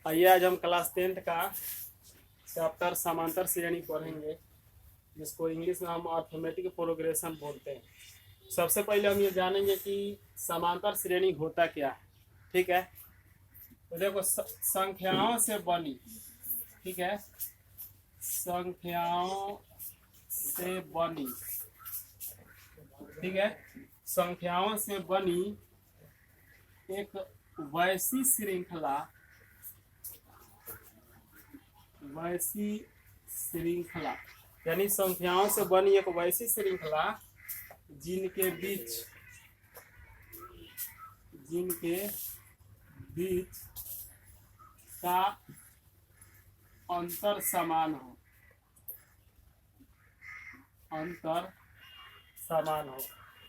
आइए आज हम क्लास 10th का चैप्टर समांतर श्रेणी पढ़ेंगे, जिसको इंग्लिश में हम अर्थमेटिक प्रोग्रेशन बोलते हैं। सबसे पहले हम ये जानेंगे कि समांतर श्रेणी होता क्या है। ठीक है, तो देखो संख्याओं से बनी, ठीक है, संख्याओं से बनी, ठीक है, संख्याओं से बनी एक वैसी श्रृंखला, वैसी श्रृंखला यानी संख्याओं से बनी एक वैसी श्रृंखला जिनके बीच का अंतर समान हो, अंतर समान हो।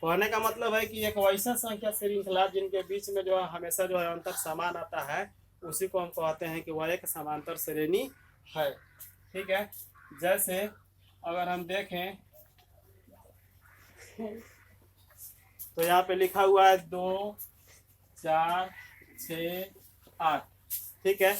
कहने का मतलब है कि एक वैसा संख्या श्रृंखला जिनके बीच में जो है हमेशा जो है अंतर समान आता है, उसी को हम कहते हैं कि वह एक समांतर श्रेणी है। ठीक है, जैसे अगर हम देखें तो यहाँ पे लिखा हुआ है 2, 4, 6, 8। ठीक है,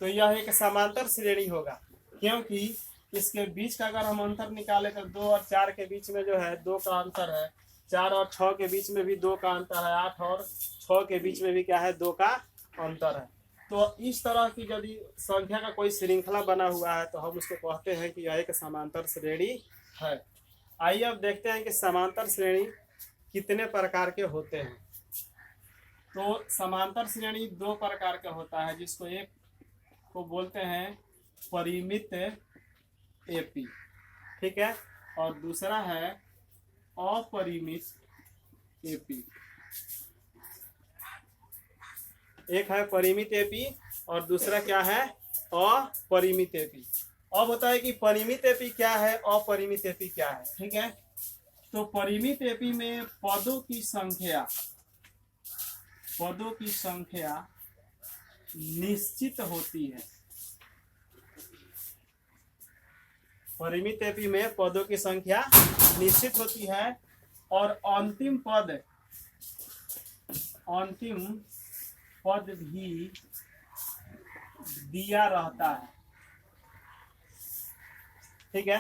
तो यह एक समांतर श्रेणी होगा, क्योंकि इसके बीच का अगर हम अंतर निकाले तो 2 और 4 के बीच में जो है 2 का अंतर है, 4 और 6 के बीच में भी 2 का अंतर है, 8 और 6 के बीच में भी क्या है, 2 का अंतर है। तो इस तरह की यदि संख्या का कोई श्रृंखला बना हुआ है तो हम उसको कहते हैं कि यह एक समांतर श्रेणी है। आइए अब देखते हैं कि समांतर श्रेणी कितने प्रकार के होते हैं। तो समांतर श्रेणी 2 प्रकार का होता है, जिसको एक को बोलते हैं परिमित एपी, ठीक है, और दूसरा है अपरिमित एपी। एक है परिमित एपी और दूसरा क्या है, अपरिमित एपी। अब होता है कि परिमित एपी क्या है, अपरिमित एपी क्या है। ठीक है, तो परिमित एपी में पदों की संख्या निश्चित होती है। परिमित एपी में पदों की संख्या निश्चित होती है और अंतिम पद भी दिया रहता है। ठीक है,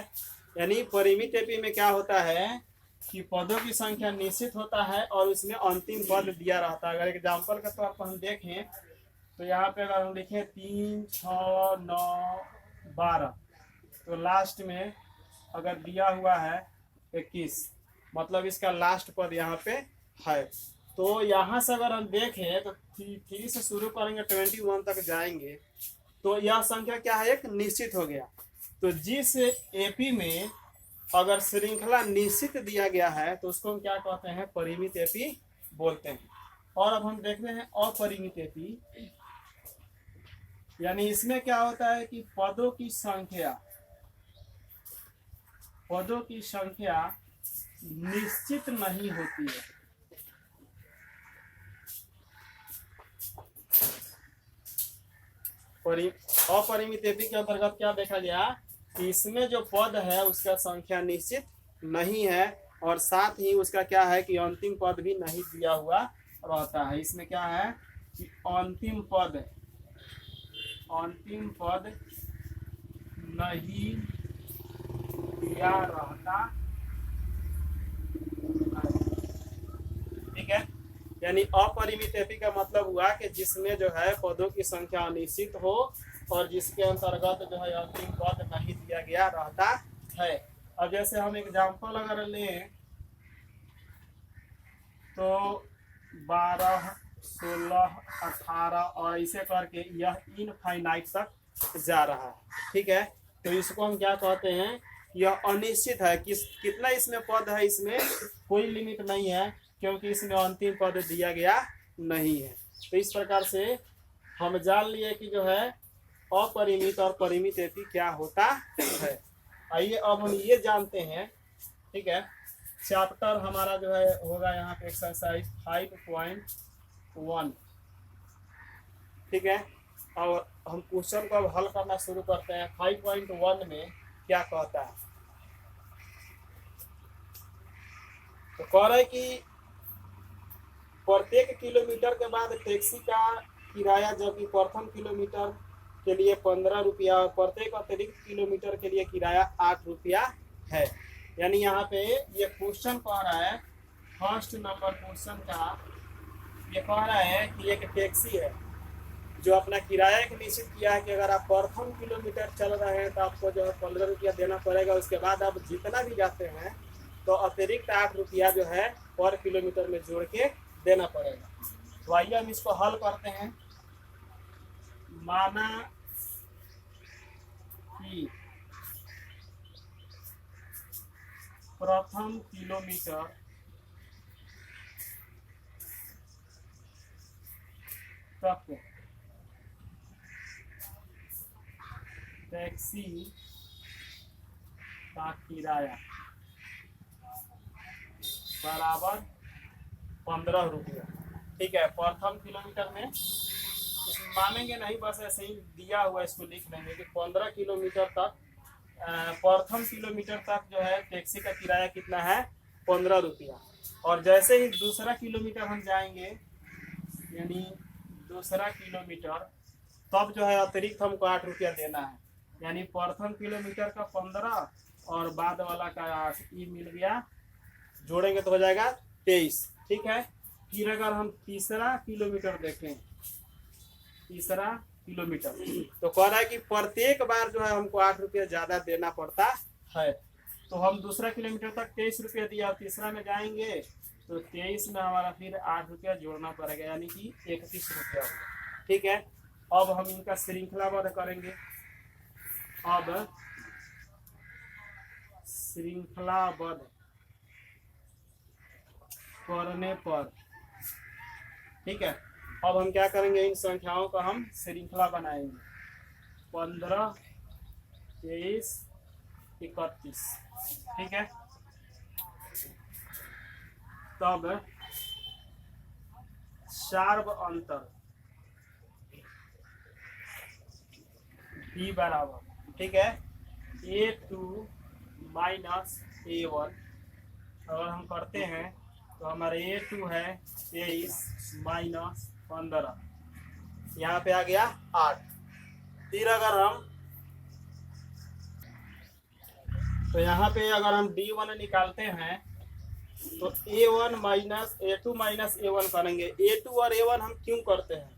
यानी परिमित एपी में क्या होता है कि पदों की संख्या निश्चित होता है और उसमें अंतिम पद दिया रहता है। अगर एग्जांपल के तौर पर हम देखें तो यहाँ पे अगर हम लिखें 3, 6, 9, 12, तो लास्ट में अगर दिया हुआ है 21, मतलब इसका लास्ट पद यहाँ पे है। तो यहाँ से अगर हम देखें तो 3 से शुरू करेंगे 21 तक जाएंगे, तो यह संख्या क्या है, एक निश्चित हो गया। तो जिस एपी में अगर श्रृंखला निश्चित दिया गया है तो उसको हम क्या कहते हैं, परिमित एपी बोलते हैं। और अब हम देखते हैं अपरिमित एपी, यानी इसमें क्या होता है कि पदों की संख्या निश्चित नहीं होती है। अपरिमित एपी के अंतर्गत क्या देखा गया कि इसमें जो पद है उसका संख्या निश्चित नहीं है और साथ ही उसका क्या है कि अंतिम पद भी नहीं दिया हुआ रहता है। इसमें क्या है कि अंतिम पद नहीं दिया रहता। ठीक है, यानी अपरिमित एपी का मतलब हुआ कि जिसमें जो है पदों की संख्या अनिश्चित हो और जिसके अंतर्गत जो है अंतिम पद नहीं दिया गया रहता है। अब जैसे हम एग्जांपल अगर लें तो 12, 16, 18 और ऐसे करके यह इनफाइनाइट तक जा रहा है। ठीक है, तो इसको हम क्या कहते हैं, यह अनिश्चित है। कितना इसमें पद है, इसमें कोई लिमिट नहीं है, क्योंकि इसमें अंतिम पद दिया गया नहीं है। तो इस प्रकार से हम जान लिए कि जो है अपरिमित और परिमित एपी क्या होता है। आइए अब हम ये जानते हैं। ठीक है, चैप्टर हमारा जो है होगा यहाँ पे एक्सरसाइज 5.1। ठीक है, और हम क्वेश्चन को अब हल करना शुरू करते हैं। 5.1 में क्या कहता है, तो कह रहे कि प्रत्येक किलोमीटर के बाद टैक्सी का किराया, जबकि प्रथम किलोमीटर के लिए 15 रुपया और प्रत्येक अतिरिक्त किलोमीटर के लिए किराया 8 रुपया है। यानी यहाँ पे ये क्वेश्चन कह रहा है, फर्स्ट नंबर क्वेश्चन का ये कह रहा है कि एक टैक्सी है जो अपना किराया एक निश्चित किया है कि अगर आप प्रथम किलोमीटर चल रहे हैं तो आपको जो है 15 रुपया देना पड़ेगा। उसके बाद आप जितना भी जाते हैं तो अतिरिक्त 8 रुपया जो है पर किलोमीटर में जोड़ के देना पड़ेगा। तो आइए हम इसको हल करते हैं। माना कि प्रथम किलोमीटर तक टैक्सी का किराया बराबर 15 रुपया। ठीक है, प्रथम किलोमीटर में इसमें मानेंगे नहीं, बस ऐसे ही दिया हुआ इसको लिख लेंगे कि 15 किलोमीटर तक प्रथम किलोमीटर तक जो है टैक्सी का किराया कितना है, 15 रुपया। और जैसे ही दूसरा किलोमीटर हम जाएंगे, यानी दूसरा किलोमीटर, तब जो है अतिरिक्त हमको 8 रुपया देना है। यानी प्रथम किलोमीटर का 15 और बाद वाला का 8, ये मिल गया, जोड़ेंगे तो हो जाएगा 23। ठीक है, फिर अगर हम तीसरा किलोमीटर देखें, तीसरा किलोमीटर तो कह रहा है कि प्रत्येक बार जो है हमको 8 रुपया ज्यादा देना पड़ता है। तो हम दूसरा किलोमीटर तक 23 रुपया दिया, तीसरा में जाएंगे तो 23 में हमारा फिर 8 रुपया जोड़ना पड़ेगा, यानी कि 31 रुपया होगा। ठीक है, अब हम इनका श्रृंखलाबद्ध करेंगे। अब श्रृंखलाबद्ध करने पर, ठीक है, अब हम क्या करेंगे, इन संख्याओं का हम श्रृंखला बनाएंगे। 15, 23, 31। ठीक है, तब सार्व अंतर b बराबर, ठीक है, a2 माइनस a1। अगर हम करते हैं तो हमारे a2 है 23 माइनस 15, यहाँ पे आ गया 8। फिर अगर हम तो यहाँ पे अगर हम d1 निकालते हैं तो a1 minus a2 minus a1 करेंगे। a2 और a1 हम क्यों करते हैं,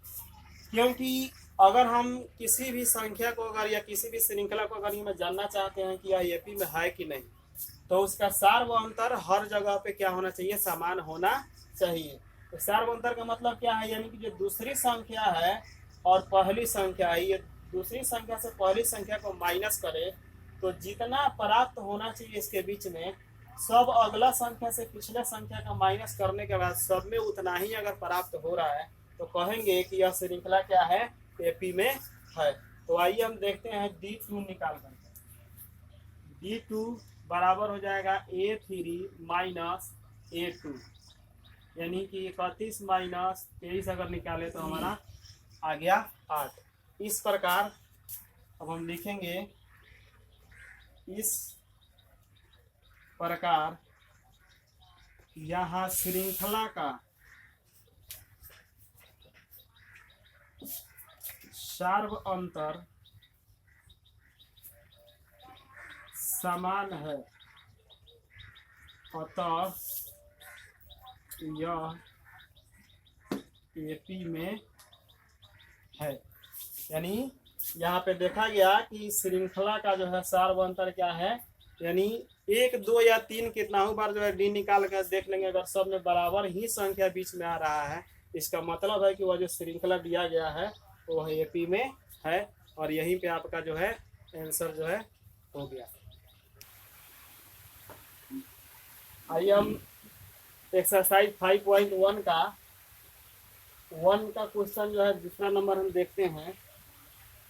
क्योंकि अगर हम किसी भी संख्या को अगर या किसी भी श्रृंखला को अगर ये जानना चाहते हैं कि यह एपी में है कि नहीं, तो उसका सार्व अंतर हर जगह पे क्या होना चाहिए, समान होना चाहिए। तो सार्व अंतर का मतलब क्या है, यानी कि जो दूसरी संख्या है और पहली संख्या है, ये दूसरी संख्या से पहली संख्या को माइनस करे तो जितना प्राप्त होना चाहिए इसके बीच में, सब अगला संख्या से पिछले संख्या का माइनस करने के बाद सब में उतना ही अगर प्राप्त हो रहा है तो कहेंगे कि यह श्रृंखला क्या है, एपी में है। तो आइए हम देखते हैं D2 निकाल करके। D2 बराबर हो जाएगा A3 माइनस A2, यानी कि 31 माइनस 23 अगर निकाले तो हमारा आ गया 8। इस प्रकार अब हम लिखेंगे, इस प्रकार यहाँ श्रृंखला का सार्व अंतर समान है, अतः यह एपी में है। यानी यहाँ पे देखा गया कि श्रृंखला का जो है सार्व अंतर क्या है, यानी 1, 2 या 3 कितना बार जो है डी निकाल कर देख लेंगे, अगर सब में बराबर ही संख्या बीच में आ रहा है, इसका मतलब है कि वह जो श्रृंखला दिया गया है वो एपी में है। और यहीं पे आपका जो है आंसर जो है हो गया। आइए हम एक्सरसाइज 5.1 का 1 का क्वेश्चन जो है दूसरा नंबर हम देखते हैं,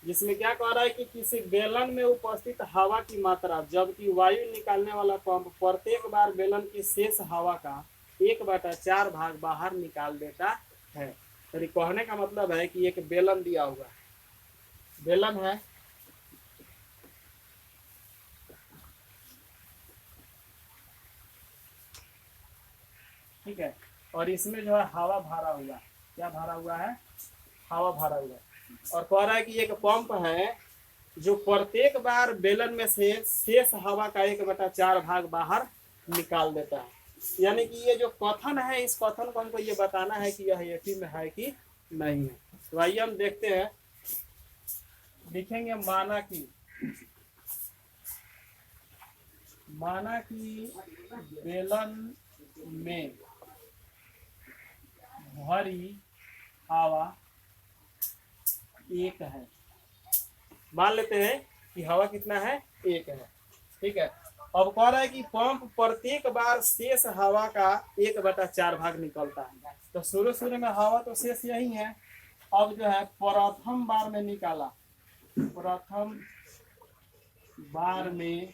जिसमें क्या कह रहा है कि किसी बेलन में उपस्थित हवा की मात्रा जबकि वायु निकालने वाला पंप प्रत्येक बार बेलन की शेष हवा का 1/4 भाग बाहर निकाल देता है। तो कहने का मतलब है कि एक बेलन दिया हुआ है, बेलन है, ठीक है, और इसमें जो है हवा भरा हुआ है, क्या भरा हुआ है, हवा भरा हुआ है। और कह रहा है कि एक पंप है जो प्रत्येक बार बेलन में से शेष हवा का 1/4 भाग बाहर निकाल देता है। यानी कि ये जो कथन है, इस कथन को हमको ये बताना है कि यह एपी में है कि नहीं है। तो आइए हम देखते हैं, लिखेंगे माना कि बेलन में भरी हवा 1 है। मान लेते हैं कि हवा कितना है, 1 है, ठीक है। अब कह रहा है कि पंप प्रत्येक बार शेष हवा का 1/4 भाग निकलता है। तो शुरू में हवा तो शेष यही है। अब जो है प्रथम बार में निकाला, प्रथम बार में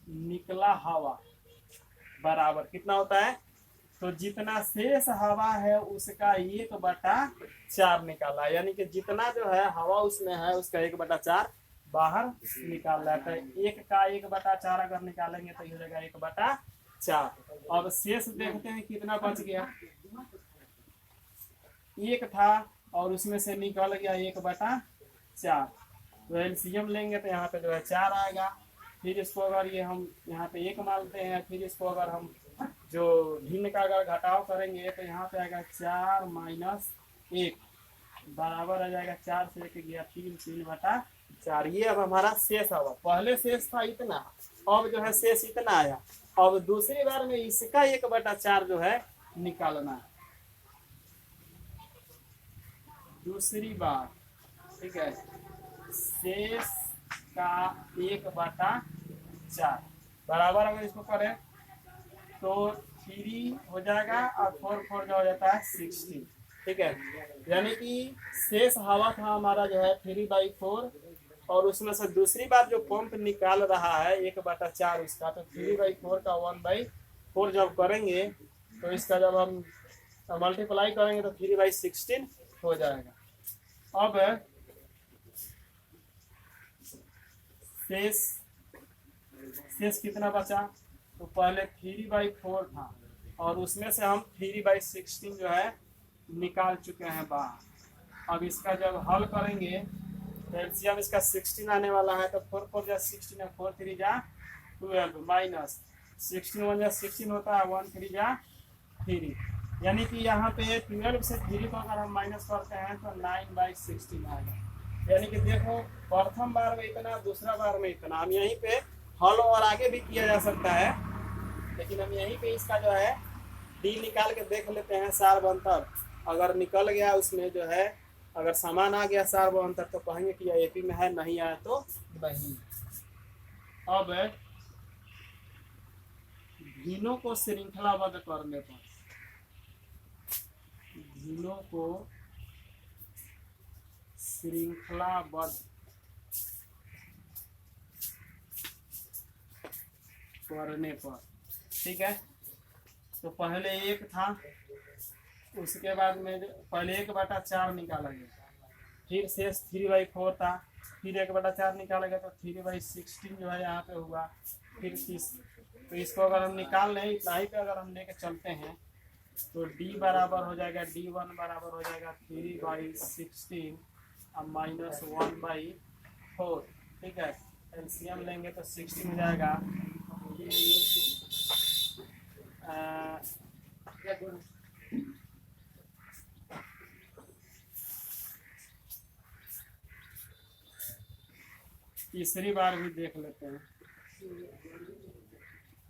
निकला हवा बराबर कितना होता है, तो जितना शेष हवा है उसका 1/4 निकाला। यानी कि जितना जो है हवा उसमें है उसका 1/4 बाहर निकाल रहा है। तो 1 का 1/4 अगर निकालेंगे तो ये हो जाएगा 1/4। अब शेष देखते हैं कितना बच गया। 1 था और उसमें से निकल गया 1/4। तो एलसीएम लेंगे तो यहाँ पे जो है 4 आएगा। फिर इसको अगर ये हम यहाँ पे 1 मानते हैं, फिर इसको अगर हम जो भिन्न का अगर घटाव करेंगे तो यहाँ पे आएगा 4 - 1 बराबर आ जाएगा 4 से 1 गया 3, 3/4। ये अब हमारा शेष हवा, पहले शेष था इतना, अब जो है शेष इतना आया। अब दूसरी बार में इसका 1/4 जो है निकालना है, दूसरी बार, ठीक है। शेष का 1/4 बराबर अगर इसको करें तो 3 हो जाएगा और 4 4 जो हो जाता है 16, ठीक है। यानी कि शेष हवा था हमारा जो है 3/4 और उसमें से दूसरी बार जो पंप निकाल रहा है 1/4 उसका, तो 3/4 का 1/4 जब करेंगे तो इसका जब हम मल्टीप्लाई करेंगे तो 3/16 हो जाएगा। अब शेष कितना बचा, तो पहले 3/4 था और उसमें से हम 3/16 जो है निकाल चुके हैं बाहर। अब इसका जब हल करेंगे तो एलसीएम इसका 16 आने वाला है। तो 4 4 जा 16 है, 4 3 जा 12 माइनस 16 1 जा 16 होता है, 1 3 जा 3। यानी कि यहाँ पे 12 से 3 को अगर हम माइनस करते हैं तो 9/16 आएगा। यानी कि देखो प्रथम बार में इतना, दूसरा बार में इतना। हम यहीं पे हल और आगे भी किया जा सकता है, लेकिन हम यहीं पे इसका जो है डी निकाल के देख लेते हैं सार अंतर। अगर निकल गया उसमें जो है, अगर समान आ गया सार अंतर तो कहेंगे कि यह एपी में है, नहीं आया तो नहीं। अब भिन्नों को श्रृंखलाबद्ध करने पर, भिन्नों को श्रृंखलाबद्ध करने पर, ठीक है। तो पहले 1 था, उसके बाद में पहले 1/4 निकाला गया, फिर शेष 3/4 था, फिर 1/4 निकाला गया तो 3/16 जो है यहाँ पे हुआ। फिर तो इसको अगर हम निकाल लें इतना ही पे अगर हम लेके चलते हैं तो d बराबर हो जाएगा, d1 बराबर हो जाएगा 3/16 अब -1/4, ठीक है। एलसीएम लेंगे तो 16 हो जाएगा। तीसरी बार भी देख लेते हैं।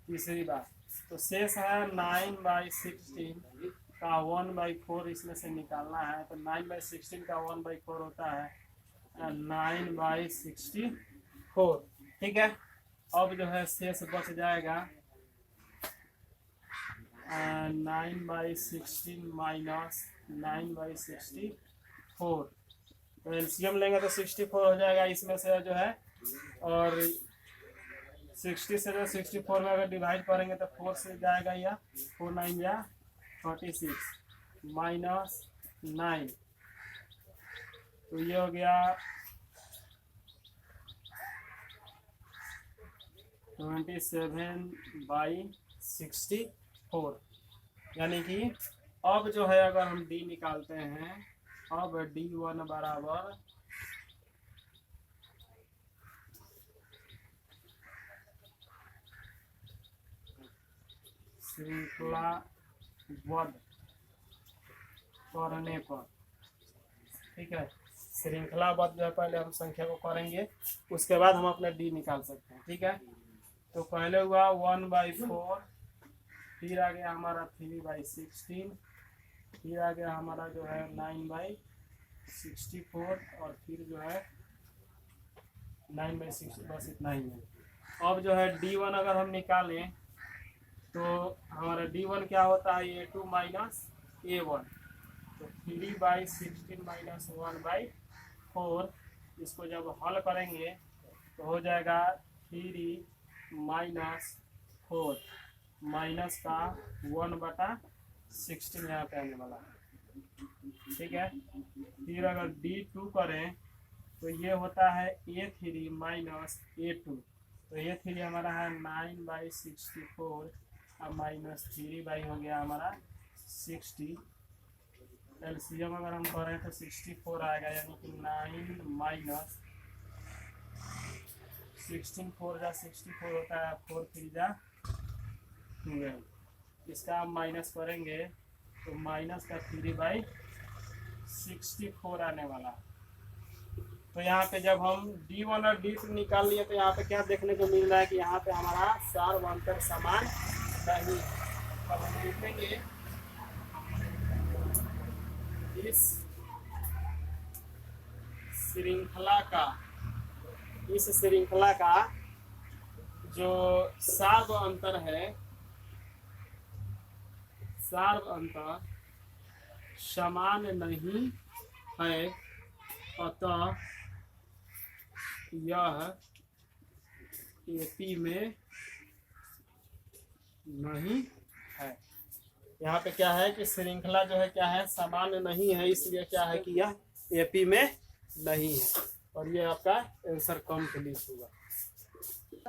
तीसरी बार तो शेष है 9/16 का 1/4 इसमें से निकालना है। तो 9/16 का 1/4 होता है 9/64, ठीक है। अब जो है शेष बच जाएगा 9/16 माइनस 9/64। तो एलसीएम लेंगे तो 64 हो जाएगा इसमें से जो है, और 60 से जो 64 में अगर डिवाइड करेंगे तो 4 से जाएगा, या 4 9 जा 36 माइनस 9, तो ये हो गया 27/64। यानी कि अब जो है अगर हम डी निकालते हैं, अब D1 बराबर श्रृंखलाबद्ध करने पर, ठीक है, श्रृंखलाबद्ध जो है पहले हम संख्या को करेंगे, उसके बाद हम अपना डी निकाल सकते हैं, ठीक है। तो पहले हुआ 1/4, फिर आ गया हमारा 3/16, फिर आ गया हमारा जो है 9/64, और फिर जो है 9/60, बस इतना ही है। अब जो है D1 अगर हम निकालें तो हमारा D1 क्या होता है, A2 माइनस A1, तो 3/16 माइनस 1/4, इसको जब हल करेंगे तो हो जाएगा 3 माइनस 4 माइनस का 1/16 यहाँ पे आने वाला है, ठीक है। फिर अगर D2 करें तो ये होता है A3 माइनस A2, तो A3 हमारा है 9/64 और माइनस 3 हो गया हमारा 60। एलसीएम अगर हम करें तो 64 आएगा, यानी कि 9 माइनस 16, 4 जा 64 होता है, 4 3 जा 12। इसका हम माइनस करेंगे तो माइनस का 3/64 आने वाला। तो यहाँ पे जब हम D1 और D2 निकाल लिए तो यहाँ पे क्या देखने को मिल रहा है कि यहाँ पे हमारा सार्व अंतर समान नहीं। अब हम लिखेंगे इस श्रृंखला का जो सार्व अंतर है, सार्व अंतर समान नहीं है, अतः यह AP में नहीं है। यहाँ पे क्या है कि श्रृंखला जो है क्या है, समान नहीं है, इसलिए क्या है कि यह AP में नहीं है, और ये आपका आंसर कंप्लीट हुआ।